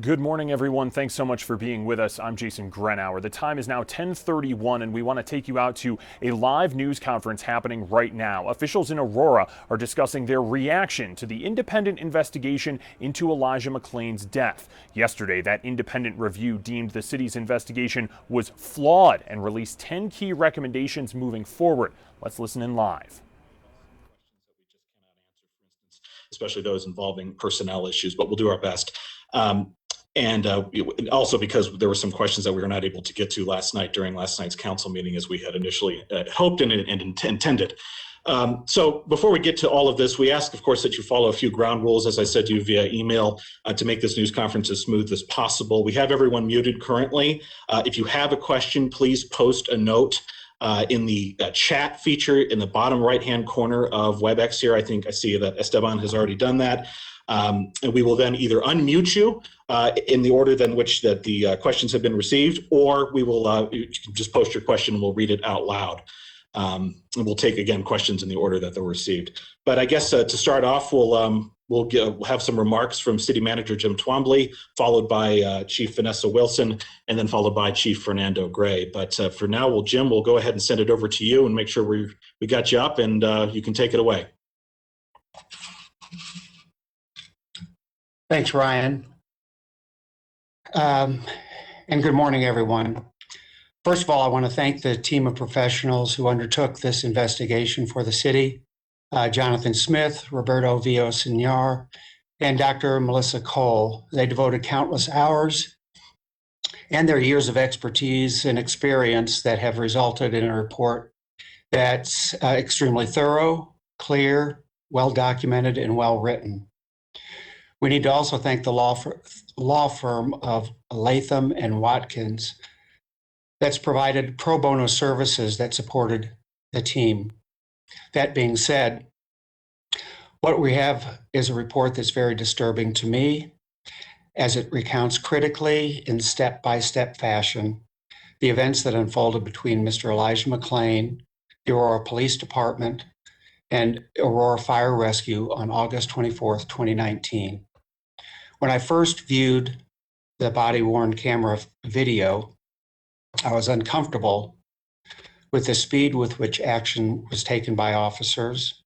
Good morning, everyone. Thanks so much for being with us. I'm Jason Grenauer. The time is now 10:31, and we want to take you out to a live news conference happening right now. Officials in Aurora are discussing their reaction to the independent investigation into Elijah McClain's death. Yesterday, that independent review deemed the city's investigation was flawed and released 10 key recommendations moving forward. Let's listen in live. Especially those involving personnel issues, but we'll do our best. And also because there were some questions that we were not able to get to last night during last night's council meeting as we had initially hoped and intended. So before we get to all of this, we ask, of course, that you follow a few ground rules, as I said to you via email, to make this news conference as smooth as possible. We have everyone muted currently. If you have a question, please post a note in the chat feature in the bottom right-hand corner of WebEx here. I think I see that Esteban has already done that. And we will then either unmute you in the order in which that the questions have been received, or we will you can just post your question and we'll read it out loud. And we'll take, again, questions in the order that they're received. But I guess to start off, we'll have some remarks from City Manager Jim Twombly, followed by Chief Vanessa Wilson, and then followed by Chief Fernando Gray. But for now, Jim, we'll go ahead and send it over to you and make sure we got you up, and you can take it away. Thanks, Ryan. And good morning, everyone. First of all, I want to thank the team of professionals who undertook this investigation for the city, Jonathan Smith, Roberto Villaseñor, and Dr. Melissa Cole. They devoted countless hours and their years of expertise and experience that have resulted in a report that's extremely thorough, clear, well-documented, and well-written. We need to also thank the law firm of Latham and Watkins that's provided pro bono services that supported the team. That being said, what we have is a report that's very disturbing to me, as it recounts critically in step-by-step fashion the events that unfolded between Mr. Elijah McClain, the Aurora Police Department, and Aurora Fire Rescue on August 24th, 2019. When I first viewed the body-worn camera video, I was uncomfortable with the speed with which action was taken by officers,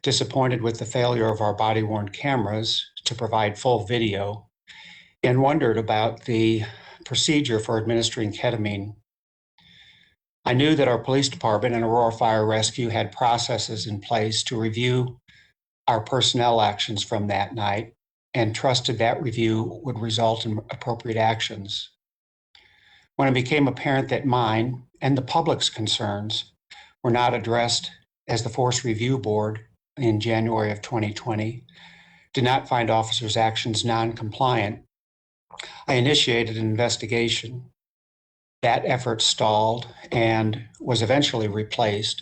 disappointed with the failure of our body-worn cameras to provide full video, and wondered about the procedure for administering ketamine. I knew that our police department and Aurora Fire Rescue had processes in place to review our personnel actions from that night, and trusted that review would result in appropriate actions. When it became apparent that mine and the public's concerns were not addressed, as the Force Review Board in January of 2020 did not find officers' actions non-compliant, I initiated an investigation. That effort stalled and was eventually replaced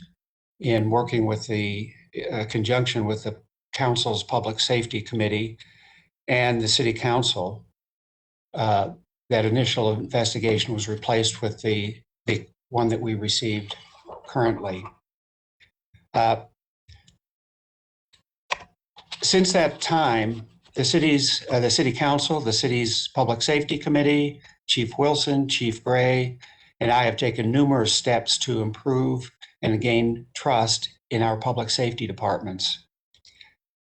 in working with the conjunction with the Council's Public Safety Committee and the City Council. That initial investigation was replaced with the one that we received currently. Since that time, the City Council, the city's Public Safety Committee, Chief Wilson, Chief Gray, and I have taken numerous steps to improve and gain trust in our public safety departments.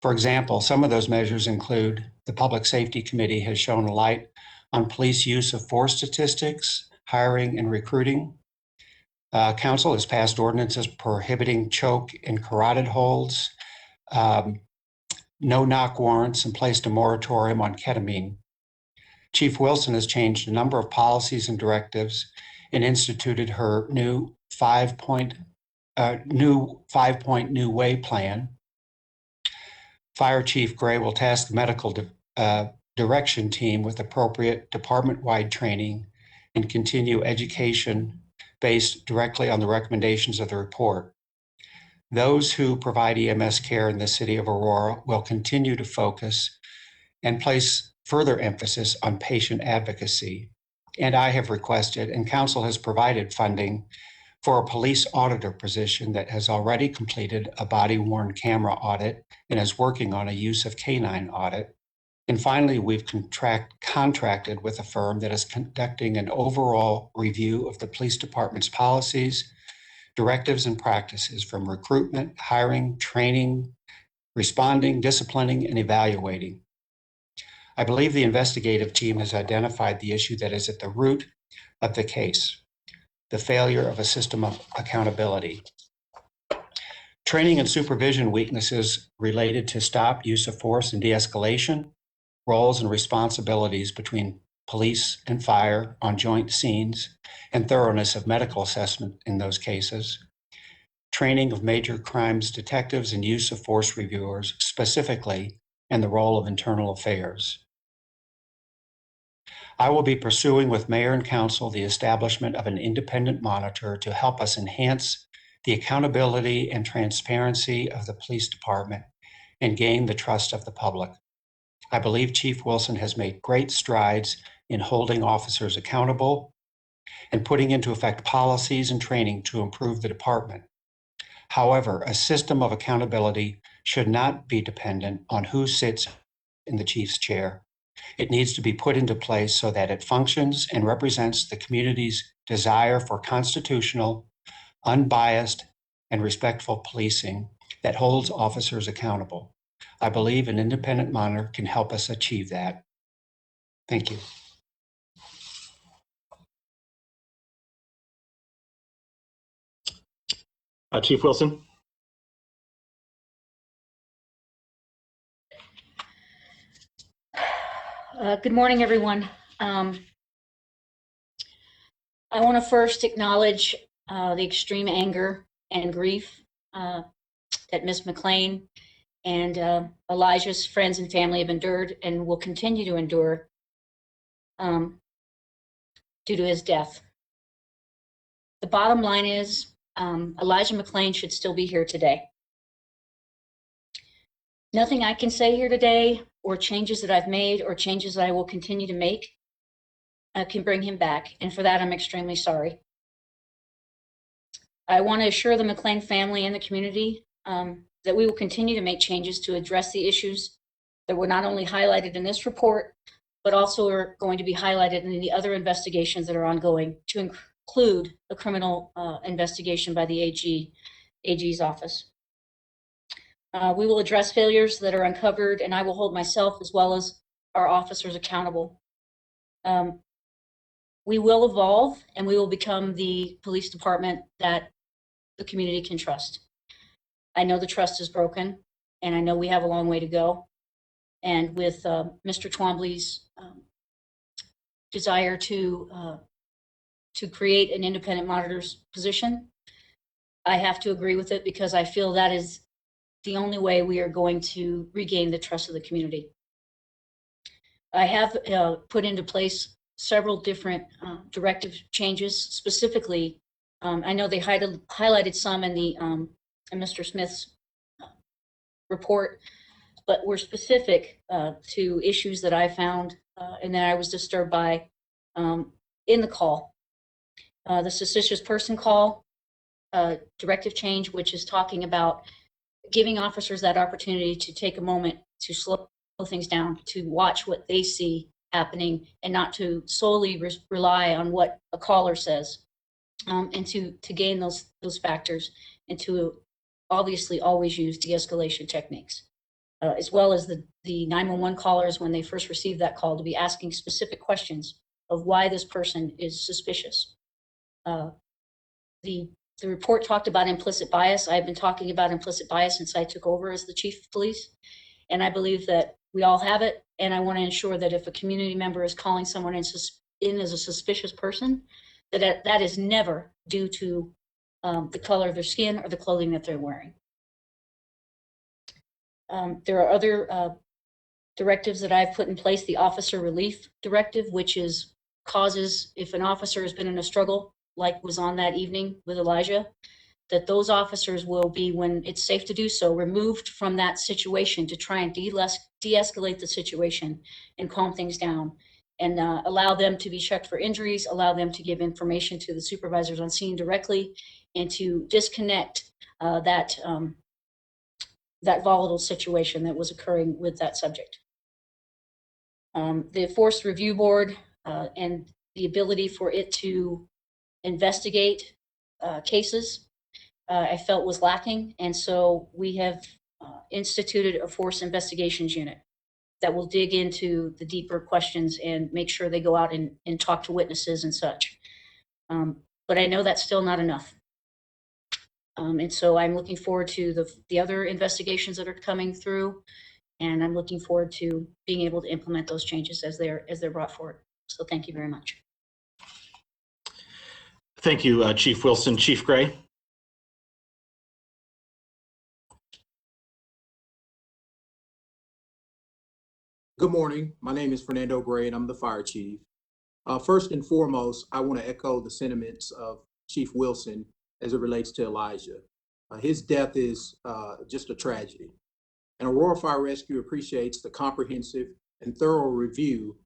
For example, some of those measures include the Public Safety Committee has shown a light on police use of force statistics, hiring, and recruiting. Council has passed ordinances prohibiting choke and carotid holds, no-knock warrants, and placed a moratorium on ketamine. Chief Wilson has changed a number of policies and directives and instituted her new five-point new way plan. Fire Chief Gray will task the medical direction team with appropriate department-wide training and continue education based directly on the recommendations of the report. Those who provide EMS care in the city of Aurora will continue to focus and place further emphasis on patient advocacy. And I have requested, and Council has provided funding for a police auditor position that has already completed a body-worn camera audit and is working on a use of canine audit. And finally, we've contracted with a firm that is conducting an overall review of the police department's policies, directives, and practices from recruitment, hiring, training, responding, disciplining, and evaluating. I believe the investigative team has identified the issue that is at the root of the case, the failure of a system of accountability. Training and supervision weaknesses related to stop, use of force, and de-escalation, roles and responsibilities between police and fire on joint scenes, and thoroughness of medical assessment in those cases. Training of major crimes detectives and use of force reviewers specifically, and the role of internal affairs. I will be pursuing with Mayor and Council the establishment of an independent monitor to help us enhance the accountability and transparency of the police department and gain the trust of the public. I believe Chief Wilson has made great strides in holding officers accountable and putting into effect policies and training to improve the department. However, a system of accountability should not be dependent on who sits in the chief's chair. It needs to be put into place so that it functions and represents the community's desire for constitutional, unbiased, and respectful policing that holds officers accountable. I believe an independent monitor can help us achieve that. Thank you. Chief Wilson. Good morning, everyone. I want to first acknowledge the extreme anger and grief that Ms. McClain and Elijah's friends and family have endured and will continue to endure due to his death. The bottom line is Elijah McClain should still be here today. Nothing I can say here today, or changes that I've made, or changes that I will continue to make, can bring him back. And for that, I'm extremely sorry. I want to assure the McClain family and the community that we will continue to make changes to address the issues that were not only highlighted in this report, but also are going to be highlighted in the other investigations that are ongoing, to include a criminal investigation by the AG's office. We will address failures that are uncovered, and I will hold myself as well as our officers accountable. We will evolve, and we will become the police department that the community can trust. I know the trust is broken, and I know we have a long way to go. And with Mr. Twombly's desire to create an independent monitor's position, I have to agree with it, because I feel that is the only way we are going to regain the trust of the community. I have put into place several different directive changes. Specifically, I know they highlighted some in the in Mr. Smith's report, but were specific to issues that I found and that I was disturbed by in the call. The suspicious person call directive change, which is talking about giving officers that opportunity to take a moment to slow things down, to watch what they see happening, and not to solely rely on what a caller says, and to gain those factors, and to obviously always use de-escalation techniques, as well as the 911 callers, when they first receive that call, to be asking specific questions of why this person is suspicious. The report talked about implicit bias. I've been talking about implicit bias since I took over as the chief of police, and I believe that we all have it, and I want to ensure that if a community member is calling someone in as a suspicious person, that is never due to the color of their skin or the clothing that they're wearing. There are other directives that I've put in place. The officer relief directive, which is causes, if an officer has been in a struggle, like was on that evening with Elijah, that those officers will be, when it's safe to do so, removed from that situation to try and de-escalate the situation and calm things down, and allow them to be checked for injuries, allow them to give information to the supervisors on scene directly, and to disconnect that volatile situation that was occurring with that subject. The Force Review Board and the ability for it to investigate cases, I felt was lacking. And so we have instituted a Force Investigations Unit that will dig into the deeper questions and make sure they go out and talk to witnesses and such. But I know that's still not enough. And so I'm looking forward to the other investigations that are coming through, and I'm looking forward to being able to implement those changes as they're brought forward. So thank you very much. Thank you, Chief Wilson. Chief Gray. Good morning. My name is Fernando Gray, and I'm the fire chief. First and foremost, I want to echo the sentiments of Chief Wilson as it relates to Elijah. His death is just a tragedy. And Aurora Fire Rescue appreciates the comprehensive and thorough review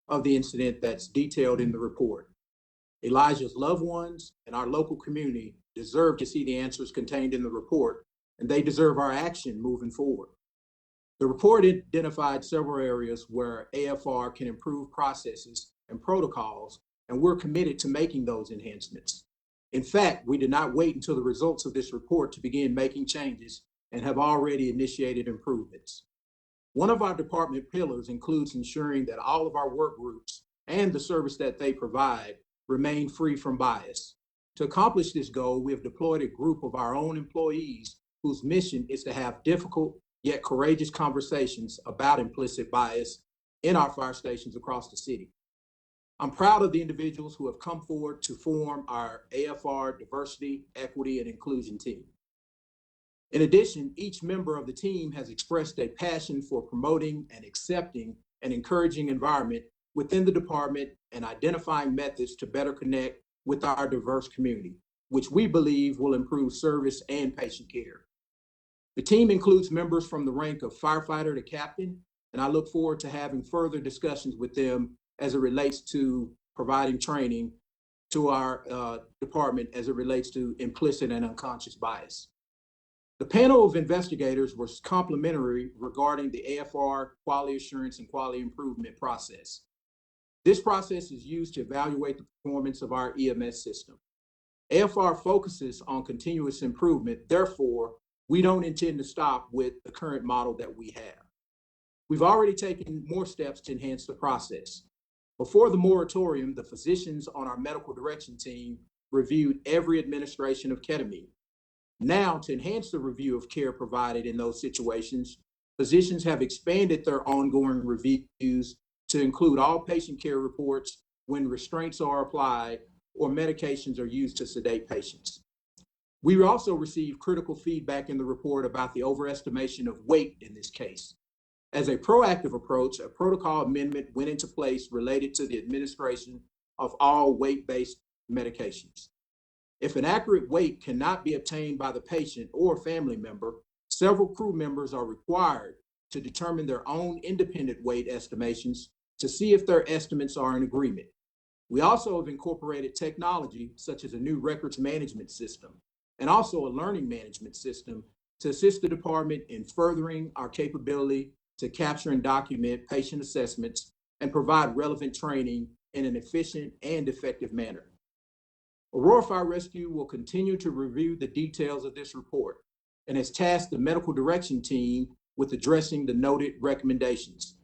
of the incident that's detailed in the report. Elijah's loved ones and our local community deserve to see the answers contained in the report, and they deserve our action moving forward. The report identified several areas where AFR can improve processes and protocols, and we're committed to making those enhancements. In fact, we did not wait until the results of this report to begin making changes and have already initiated improvements. One of our department pillars includes ensuring that all of our work groups and the service that they provide remain free from bias. To accomplish this goal, we have deployed a group of our own employees whose mission is to have difficult yet courageous conversations about implicit bias in our fire stations across the city. I'm proud of the individuals who have come forward to form our AFR Diversity, Equity, and Inclusion team. In addition, each member of the team has expressed a passion for promoting and accepting an encouraging environment within the department and identifying methods to better connect with our diverse community, which we believe will improve service and patient care. The team includes members from the rank of firefighter to captain, and I look forward to having further discussions with them as it relates to providing training to our department as it relates to implicit and unconscious bias. The panel of investigators was complimentary regarding the AFR quality assurance and quality improvement process. This process is used to evaluate the performance of our EMS system. AFR focuses on continuous improvement, therefore, we don't intend to stop with the current model that we have. We've already taken more steps to enhance the process. Before the moratorium, the physicians on our medical direction team reviewed every administration of ketamine. Now, to enhance the review of care provided in those situations, physicians have expanded their ongoing reviews to include all patient care reports when restraints are applied or medications are used to sedate patients. We also received critical feedback in the report about the overestimation of weight in this case. As a proactive approach, a protocol amendment went into place related to the administration of all weight-based medications. If an accurate weight cannot be obtained by the patient or family member, several crew members are required to determine their own independent weight estimations to see if their estimates are in agreement. We also have incorporated technology such as a new records management system and also a learning management system to assist the department in furthering our capability to capture and document patient assessments and provide relevant training in an efficient and effective manner. Aurora Fire Rescue will continue to review the details of this report and has tasked the medical direction team with addressing the noted recommendations.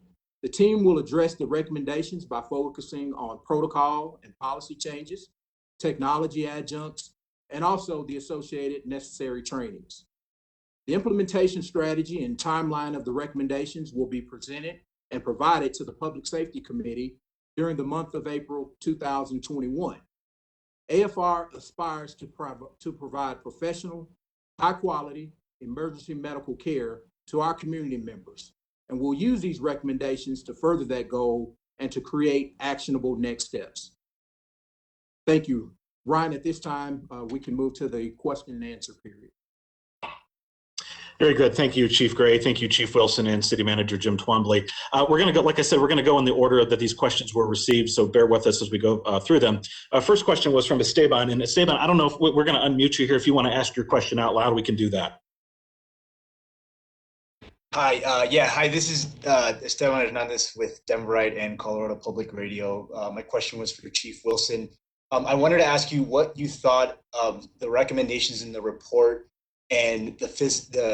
The team will address the recommendations by focusing on protocol and policy changes, technology adjuncts, and also the associated necessary trainings. The implementation strategy and timeline of the recommendations will be presented and provided to the Public Safety Committee during the month of April 2021. AFR aspires to provide professional, high-quality emergency medical care to our community members, and we'll use these recommendations to further that goal and to create actionable next steps. Thank you. Ryan, at this time, we can move to the question and answer period. Very good. Thank you, Chief Gray. Thank you, Chief Wilson and City Manager Jim Twombly. We're going to go, like I said, we're going to go in the order that these questions were received, so bear with us as we go through them. First question was from Esteban. And Esteban, I don't know if we're going to unmute you here. If you want to ask your question out loud, we can do that. Hi, hi, this is Esteban Hernandez with Denverite and Colorado Public Radio. My question was for Chief Wilson. I wanted to ask you what you thought of the recommendations in the report and the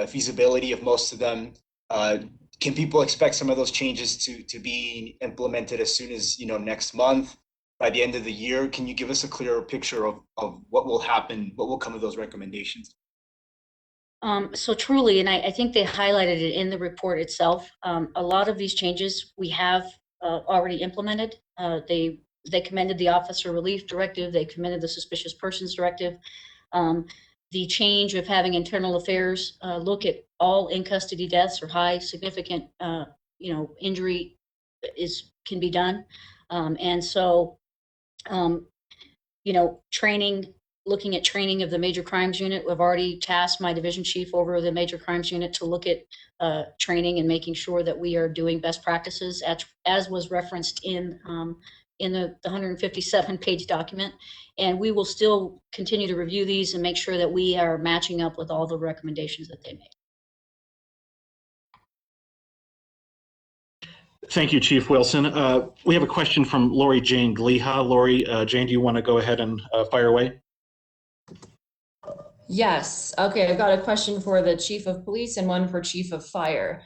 feasibility of most of them. Can people expect some of those changes to be implemented as soon as, next month, by the end of the year? Can you give us a clearer picture of what will happen, what will come of those recommendations? So truly, and I think they highlighted it in the report itself, a lot of these changes we have already implemented. They commended the Officer Relief Directive. They commended the Suspicious Persons Directive. The change of having internal affairs look at all in custody deaths or high significant, injury can be done. And so, training, looking at training of the Major Crimes Unit. We've already tasked my division chief over the Major Crimes Unit to look at training and making sure that we are doing best practices as was referenced in the 157-page document. And we will still continue to review these and make sure that we are matching up with all the recommendations that they made. Thank you, Chief Wilson. We have a question from Lori Jane Gliha. Lori, Jane, do you want to go ahead and fire away? Yes. Okay, I've got a question for the Chief of Police and one for Chief of Fire.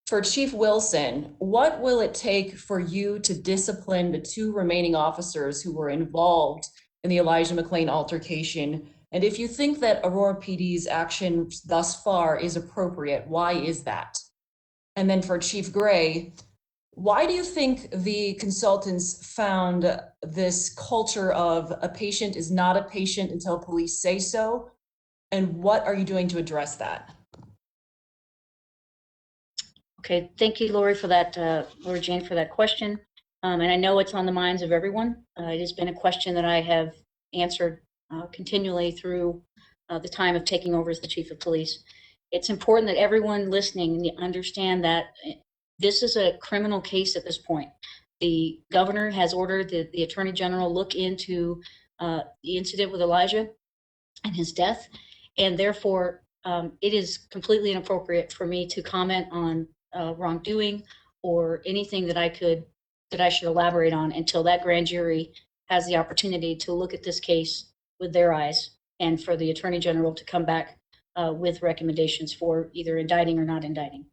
For Chief Wilson, what will it take for you to discipline the 2 remaining officers who were involved in the Elijah McClain altercation? And if you think that Aurora PD's action thus far is appropriate, why is that? And then for Chief Gray, why do you think the consultants found this culture of a patient is not a patient until police say so? And what are you doing to address that? Okay, thank you, Lori, for that, Lori Jane, for that question. And I know it's on the minds of everyone. It has been a question that I have answered continually through the time of taking over as the Chief of Police. It's important that everyone listening understand that this is a criminal case at this point. The governor has ordered that the Attorney General look into the incident with Elijah and his death, and therefore it is completely inappropriate for me to comment on wrongdoing or anything that I should elaborate on until that grand jury has the opportunity to look at this case with their eyes, and for the Attorney General to come back with recommendations for either indicting or not indicting.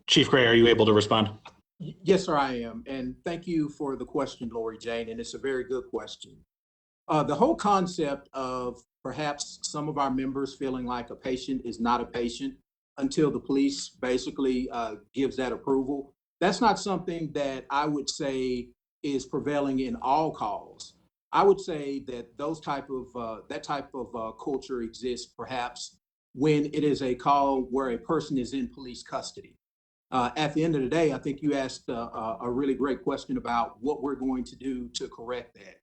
Chief Gray, are you able to respond? Yes, sir, I am. And thank you for the question, Lori Jane, and it's a very good question. The whole concept of perhaps some of our members feeling like a patient is not a patient until the police basically gives that approval, that's not something that I would say is prevailing in all calls. I would say that that type of culture exists perhaps when it is a call where a person is in police custody. At the end of the day, I think you asked a really great question about what we're going to do to correct that.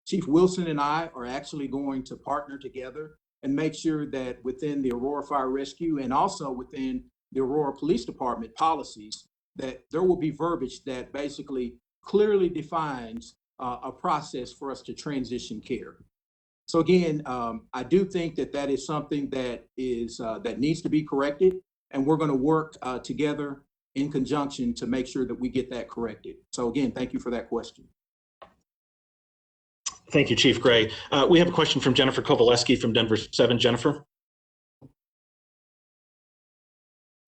Chief Wilson and I are actually going to partner together and make sure that within the Aurora Fire Rescue and also within the Aurora Police Department policies, that there will be verbiage that basically clearly defines a process for us to transition care. So again, I do think that that is something that needs to be corrected, and we're going to work together in conjunction to make sure that we get that corrected. So again, thank you for that question. Thank you, Chief Gray. We have a question from Jennifer Kowaleski from Denver 7. Jennifer?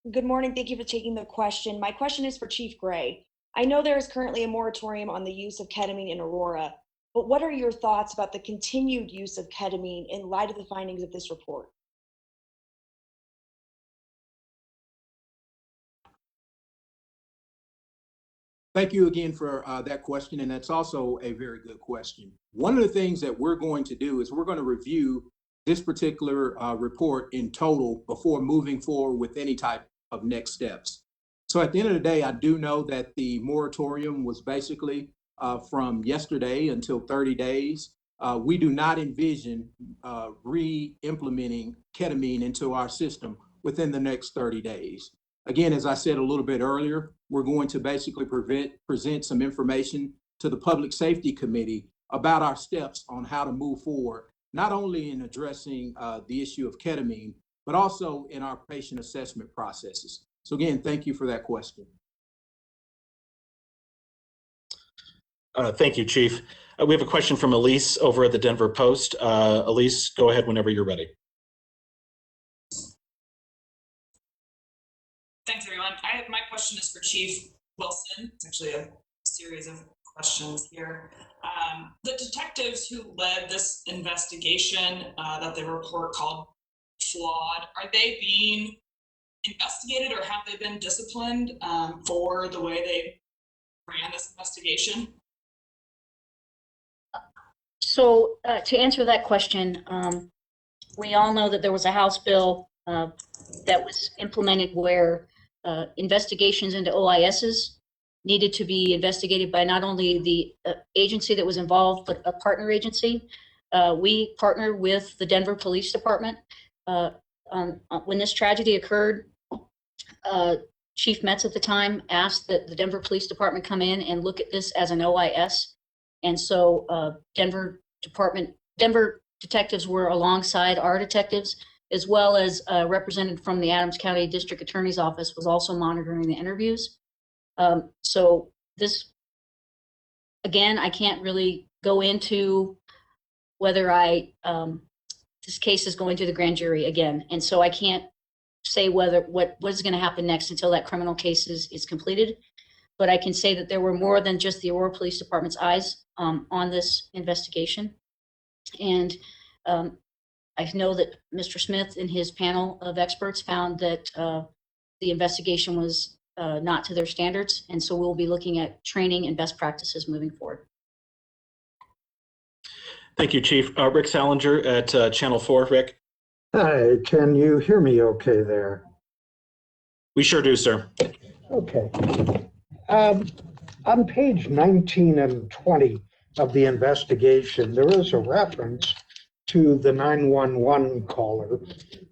Good morning. Thank you for taking the question. My question is for Chief Gray. I know there is currently a moratorium on the use of ketamine in Aurora, but what are your thoughts about the continued use of ketamine in light of the findings of this report? Thank you again for that question, and that's also a very good question. One of the things that we're going to do is we're going to review this particular report in total before moving forward with any type of next steps. So at the end of the day, I do know that the moratorium was basically from yesterday until 30 days. We do not envision re-implementing ketamine into our system within the next 30 days. Again, as I said a little bit earlier, we're going to basically present some information to the Public Safety Committee about our steps on how to move forward, not only in addressing the issue of ketamine, but also in our patient assessment processes. So again, thank you for that question. Thank you, Chief. We have a question from Elise over at the Denver Post. Elise, go ahead whenever you're ready. Thanks, everyone. My question is for Chief Wilson. It's actually a series of questions here. The detectives who led this investigation that the report called flawed, are they being investigated or have they been disciplined for the way they ran this investigation? So to answer that question, we all know that there was a House bill that was implemented where investigations into OISs needed to be investigated by not only the agency that was involved, but a partner agency. We partner with the Denver Police Department. When this tragedy occurred, Chief Metz at the time asked that the Denver Police Department come in and look at this as an OIS. And so Denver detectives were alongside our detectives, as well as a representative from the Adams County District Attorney's Office was also monitoring the interviews. So this, again, I can't really go into whether this case is going to the grand jury again. And so I can't say what is going to happen next until that criminal case is completed. But I can say that there were more than just the Aurora Police Department's eyes on this investigation. And I know that Mr. Smith and his panel of experts found that the investigation was not to their standards. And so we'll be looking at training and best practices moving forward. Thank you, Chief. Rick Salinger at Channel 4. Rick? Hi, can you hear me okay there? We sure do, sir. Okay. On page 19 and 20 of the investigation, there is a reference to the 911 caller.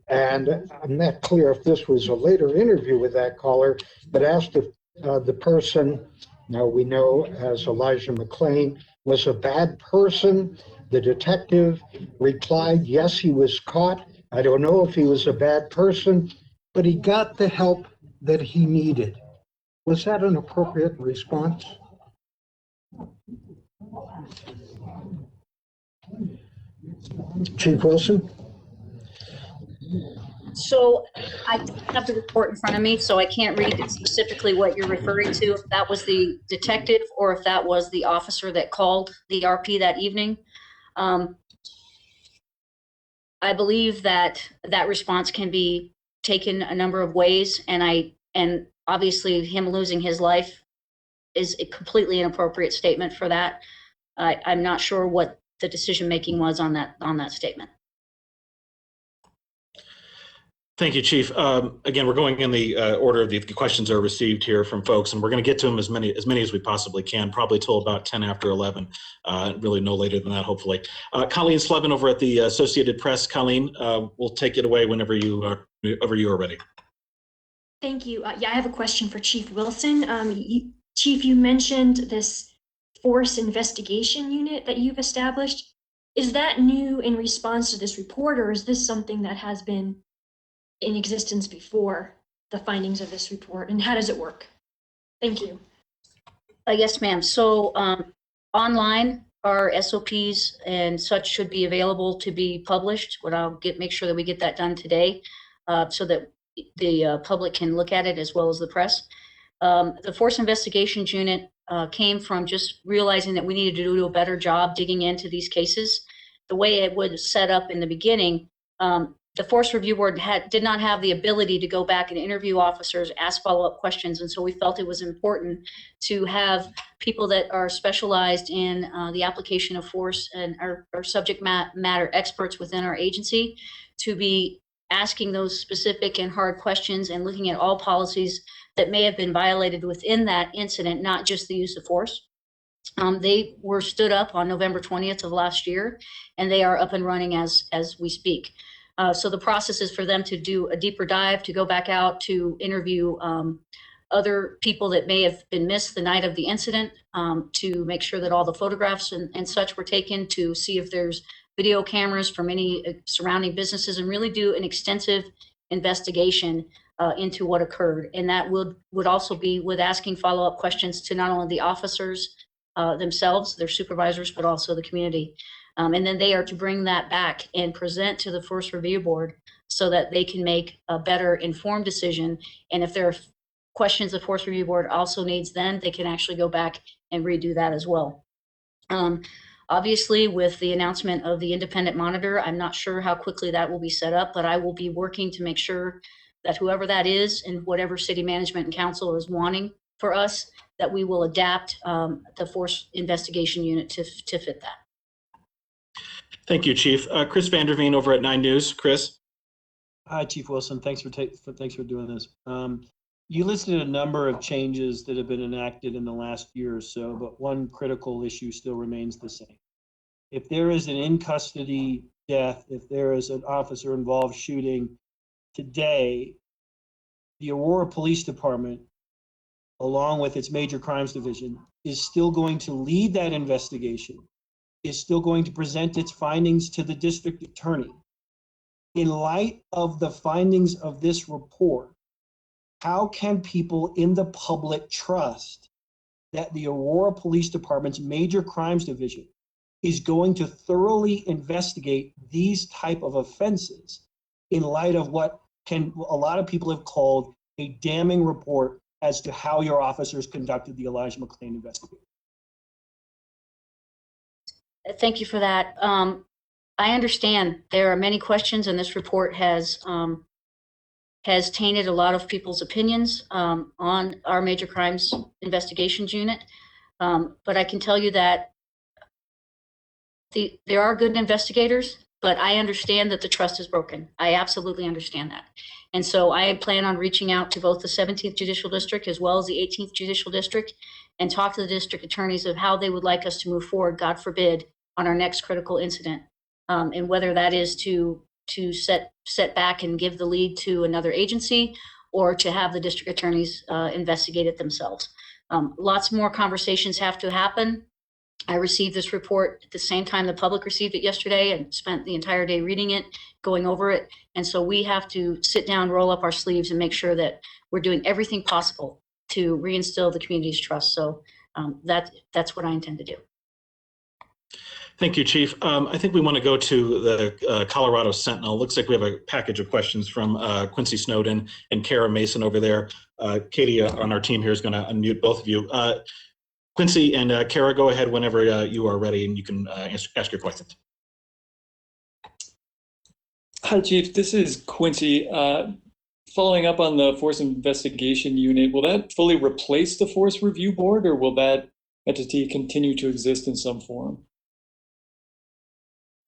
And I'm not clear if this was a later interview with that caller, but asked if the person, now we know as Elijah McClain, was a bad person. The detective replied, yes, he was caught. I don't know if he was a bad person, but he got the help that he needed. Was that an appropriate response? Chief Wilson? So I have the report in front of me, so I can't read specifically what you're referring to, if that was the detective or if that was the officer that called the RP that evening. I believe that response can be taken a number of ways, and obviously him losing his life is a completely inappropriate statement for that. I'm not sure what the decision making was on that statement. Thank you, Chief. Again, we're going in the order of the questions are received here from folks, and we're going to get to them as many as we possibly can, probably till about 10 after 11, really no later than that, hopefully. Colleen Slevin over at the Associated Press. Colleen, we'll take it away whenever you are ready. Thank you. Yeah, I have a question for Chief Wilson. Chief, you mentioned this force investigation unit that you've established. Is that new in response to this report, or is this something that has been in existence before the findings of this report, and how does it work? Thank you. Yes, ma'am. So online, our SOPs and such should be available to be published. But I'll make sure that we get that done today, so that the public can look at it as well as the press. The Force Investigations Unit came from just realizing that we needed to do a better job digging into these cases. The way it was set up in the beginning, the Force Review Board did not have the ability to go back and interview officers, ask follow-up questions, and so we felt it was important to have people that are specialized in the application of force and are subject matter experts within our agency to be asking those specific and hard questions and looking at all policies that may have been violated within that incident, not just the use of force. They were stood up on November 20th of last year, and they are up and running as we speak. So the process is for them to do a deeper dive, to go back out to interview other people that may have been missed the night of the incident, to make sure that all the photographs and such were taken, to see if there's video cameras from any surrounding businesses, and really do an extensive investigation into what occurred. And that would also be with asking follow-up questions to not only the officers themselves, their supervisors, but also the community. And then they are to bring that back and present to the Force Review Board so that they can make a better informed decision. And if there are questions the Force Review Board also needs, then they can actually go back and redo that as well. Obviously, with the announcement of the independent monitor, I'm not sure how quickly that will be set up, but I will be working to make sure that whoever that is and whatever city management and council is wanting for us, that we will adapt the Force Investigation Unit to fit that. Thank you, Chief. Chris Vanderveen over at 9 News. Chris. Hi, Chief Wilson. Thanks for doing this. You listed a number of changes that have been enacted in the last year or so, but one critical issue still remains the same. If there is an in-custody death, if there is an officer-involved shooting today, the Aurora Police Department, along with its Major Crimes Division, is still going to lead that investigation, is still going to present its findings to the district attorney. In light of the findings of this report, how can people in the public trust that the Aurora Police Department's Major Crimes Division is going to thoroughly investigate these type of offenses in light of what a lot of people have called a damning report as to how your officers conducted the Elijah McClain investigation? Thank you for that. I understand there are many questions, and this report has tainted a lot of people's opinions on our Major Crimes Investigations Unit. But I can tell you that there are good investigators, but I understand that the trust is broken. I absolutely understand that. And so I plan on reaching out to both the 17th Judicial District as well as the 18th Judicial District and talk to the district attorneys of how they would like us to move forward, God forbid, on our next critical incident. And whether that is to set back and give the lead to another agency, or to have the district attorneys investigate it themselves. Lots more conversations have to happen. I received this report at the same time the public received it yesterday, and spent the entire day reading it, going over it. And so we have to sit down, roll up our sleeves, and make sure that we're doing everything possible to reinstill the community's trust. So that's what I intend to do. Thank you, Chief. I think we want to go to the Colorado Sentinel. Looks like we have a package of questions from Quincy Snowden and Kara Mason over there. Katie on our team here is going to unmute both of you. Quincy and Kara, go ahead whenever you are ready, and you can ask your questions. Hi, Chief. This is Quincy. Following up on the Force Investigation Unit, will that fully replace the Force Review Board, or will that entity continue to exist in some form?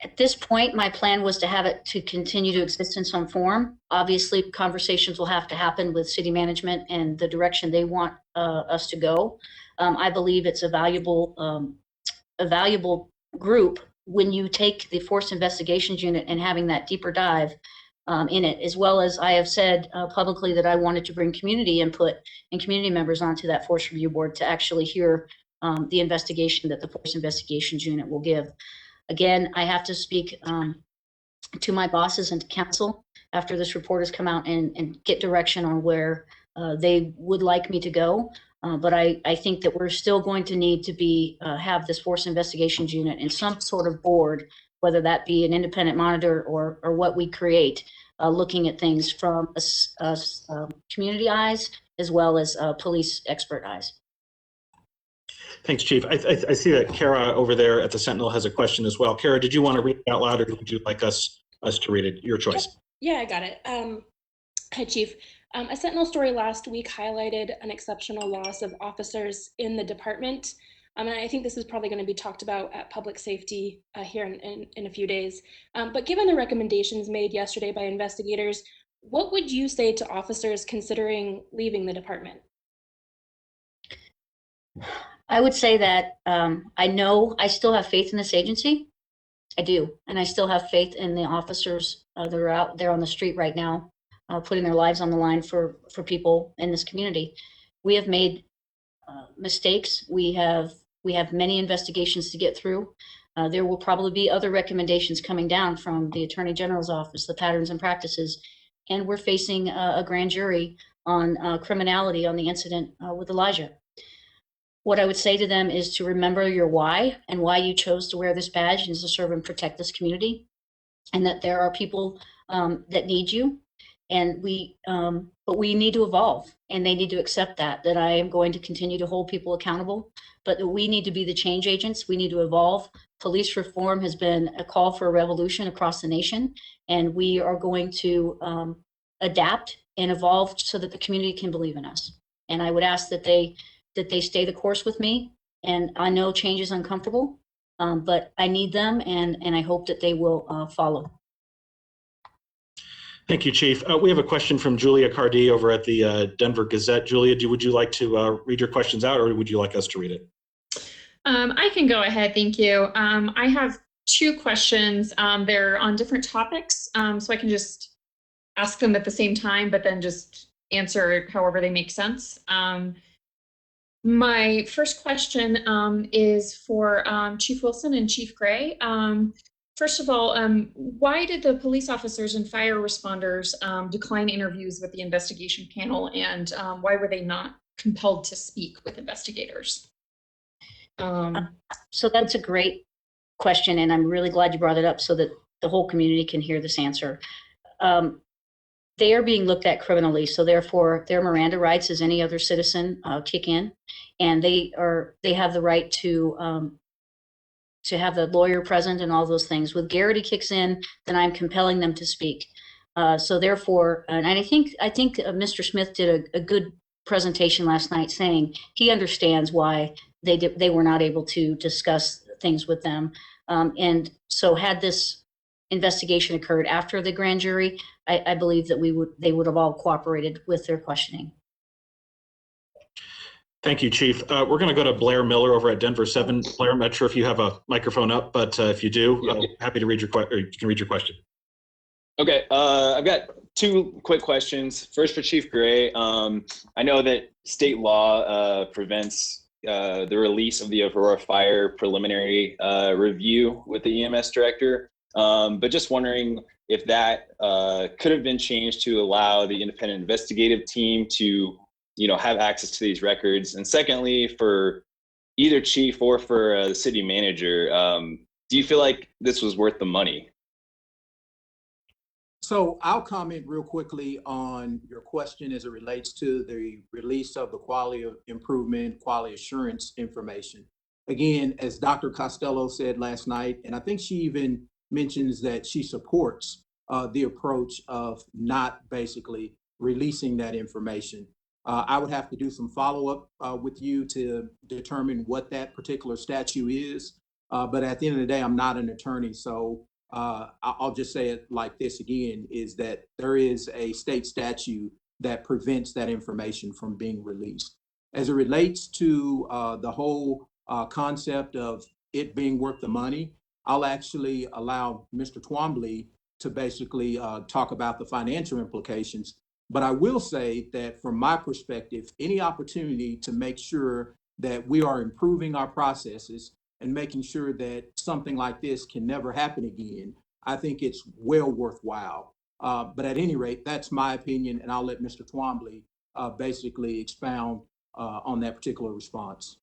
At this point, my plan was to have it to continue to exist in some form. Obviously, conversations will have to happen with city management and the direction they want us to go. I believe it's a valuable group when you take the Force Investigations Unit and having that deeper dive in it, as well as I have said publicly that I wanted to bring community input and community members onto that Force Review Board to actually hear the investigation that the Force Investigations Unit will give. Again, I have to speak to my bosses and to council after this report has come out and get direction on where they would like me to go. But I think that we're still going to need to have this Force Investigations Unit in some sort of board, whether that be an independent monitor or what we create, looking at things from community eyes as well as police expert eyes. Thanks, Chief. I see that Kara over there at the Sentinel has a question as well. Kara, did you want to read it out loud, or would you like us to read it? Your choice. Yeah, I got it. Hi, Chief. A Sentinel story last week highlighted an exceptional loss of officers in the department. And I think this is probably going to be talked about at public safety here in a few days. But given the recommendations made yesterday by investigators, what would you say to officers considering leaving the department? I would say that I know I still have faith in this agency. I do. And I still have faith in the officers that are out there on the street right now, putting their lives on the line for people in this community. we have made mistakes. We have many investigations to get through. There will probably be other recommendations coming down from the Attorney General's office, the patterns and practices, and we're facing a grand jury on criminality on the incident with Elijah. What I would say to them is to remember your why and why you chose to wear this badge and to serve and protect this community, and that there are people that need you, and but we need to evolve, and they need to accept that I am going to continue to hold people accountable, but that we need to be the change agents. We need to evolve. Police reform has been a call for a revolution across the nation, and we are going to adapt and evolve so that the community can believe in us. And I would ask that they stay the course with me. And I know change is uncomfortable, but I need them, and I hope that they will follow. Thank you, Chief. We have a question from Julia Cardi over at the Denver Gazette. Julia, would you like to read your questions out, or would you like us to read it? I can go ahead, thank you. I have two questions. They're on different topics, so I can just ask them at the same time, but then just answer however they make sense. My first question is for Chief Wilson and Chief Gray. First of all, why did the police officers and fire responders decline interviews with the investigation panel, and why were they not compelled to speak with investigators? So that's a great question, and I'm really glad you brought it up so that the whole community can hear this answer. They are being looked at criminally, so therefore their Miranda rights as any other citizen kick in, and they have the right to have the lawyer present and all those things. With Garrity kicks in, then I'm compelling them to speak. So therefore, and I think Mr. Smith did a good presentation last night, saying he understands why they were not able to discuss things with them. And so had this investigation occurred after the grand jury, I believe that they would have all cooperated with their questioning. Thank you, Chief. We're going to go to Blair Miller over at Denver 7. Blair, I'm not sure if you have a microphone up, but if you do, happy to read your question, or you can read your question. Okay, I've got two quick questions. First for Chief Gray. I know that state law prevents the release of the Aurora fire preliminary review with the EMS director, but just wondering if that could have been changed to allow the independent investigative team to have access to these records. And secondly, for either chief or for the city manager, do you feel like this was worth the money? So I'll comment real quickly on your question as it relates to the release of the quality of improvement, quality assurance information. Again, as Dr. Costello said last night, and I think she even mentions that she supports the approach of not basically releasing that information. I would have to do some follow-up with you to determine what that particular statute is. But at the end of the day, I'm not an attorney. So I'll just say it like this again, is that there is a state statute that prevents that information from being released. As it relates to the whole concept of it being worth the money, I'll actually allow Mr. Twombly to basically talk about the financial implications. But I will say that from my perspective, any opportunity to make sure that we are improving our processes and making sure that something like this can never happen again, I think it's well worthwhile. But at any rate, that's my opinion, and I'll let Mr. Twombly basically expound on that particular response.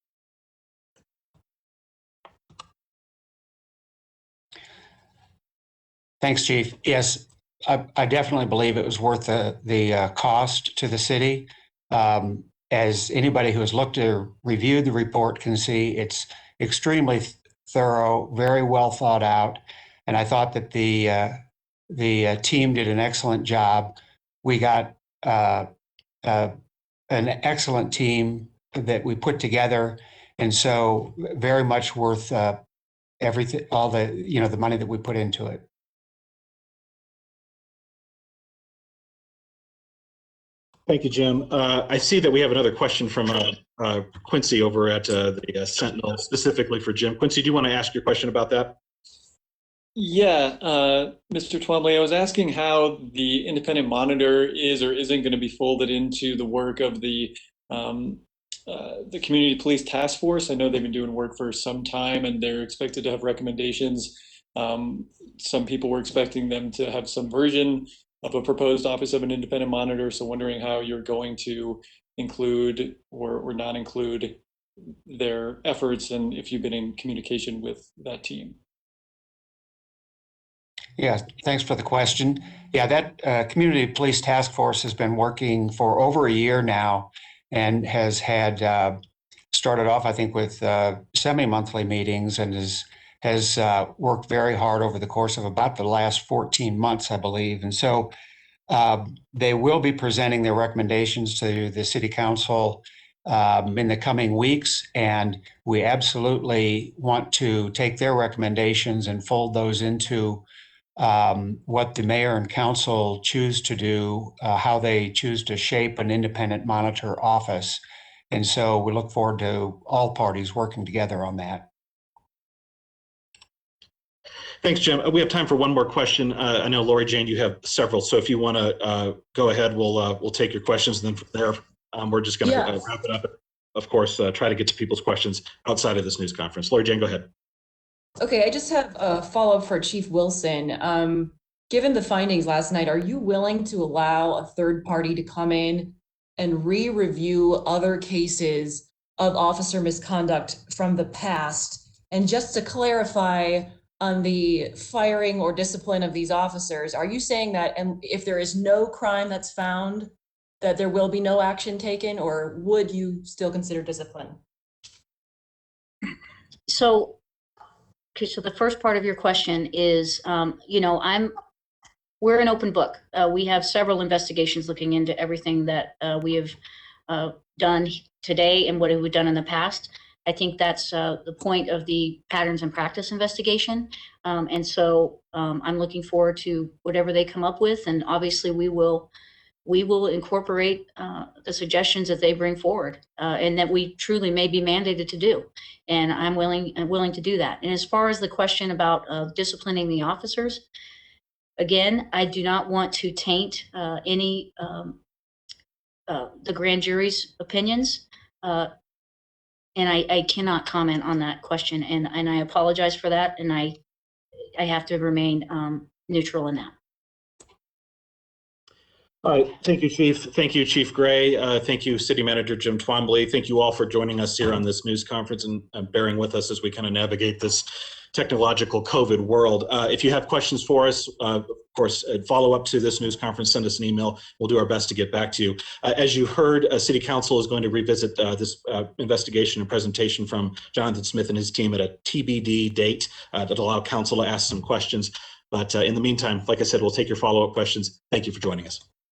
Thanks, Chief. Yes, I definitely believe it was worth the cost to the city. As anybody who has looked or reviewed the report can see, it's extremely thorough, very well thought out, and I thought that the team did an excellent job. We got an excellent team that we put together, and so very much worth everything, all the the money that we put into it. Thank you, Jim. I see that we have another question from Quincy over at the Sentinel, specifically for Jim. Quincy, do you want to ask your question about that? Yeah, Mr. Twombly, I was asking how the independent monitor is or isn't going to be folded into the work of the the Community Police Task Force. I know they've been doing work for some time and they're expected to have recommendations. Some people were expecting them to have some version of a proposed Office of an Independent Monitor. So wondering how you're going to include or not include their efforts and if you've been in communication with that team. Yeah, thanks for the question. Yeah, that Community Police Task Force has been working for over a year now and has had started off, I think, with semi-monthly meetings and has worked very hard over the course of about the last 14 months, I believe. And so they will be presenting their recommendations to the City Council in the coming weeks. And we absolutely want to take their recommendations and fold those into what the mayor and council choose to do, how they choose to shape an independent monitor office. And so we look forward to all parties working together on that. Thanks, Jim. We have time for one more question. I know, Lori Jane, you have several. So if you want to go ahead, we'll take your questions. And then from there, we're just going to wrap it up. Of course, try to get to people's questions outside of this news conference. Lori Jane, go ahead. Okay, I just have a follow-up for Chief Wilson. Given the findings last night, are you willing to allow a third party to come in and re-review other cases of officer misconduct from the past? And just to clarify on the firing or discipline of these officers, are you saying that if there is no crime that's found, that there will be no action taken, or would you still consider discipline? So the first part of your question is, we're an open book. We have several investigations looking into everything that we have done today and what we've done in the past. I think that's the point of the patterns and practice investigation. And so I'm looking forward to whatever they come up with. And obviously we will incorporate the suggestions that they bring forward and that we truly may be mandated to do. And I'm willing to do that. And as far as the question about disciplining the officers, again, I do not want to taint any the grand jury's opinions. And I cannot comment on that question. And I apologize for that. And I have to remain neutral in that. All right. Thank you, Chief. Thank you, Chief Gray. Thank you, City Manager Jim Twombly. Thank you all for joining us here on this news conference and bearing with us as we kind of navigate this technological COVID world. If you have questions for us, of course, follow up to this news conference, send us an email. We'll do our best to get back to you. As you heard, City Council is going to revisit this investigation and presentation from Jonathan Smith and his team at a TBD date that'll allow Council to ask some questions. But in the meantime, like I said, we'll take your follow-up questions. Thank you for joining us.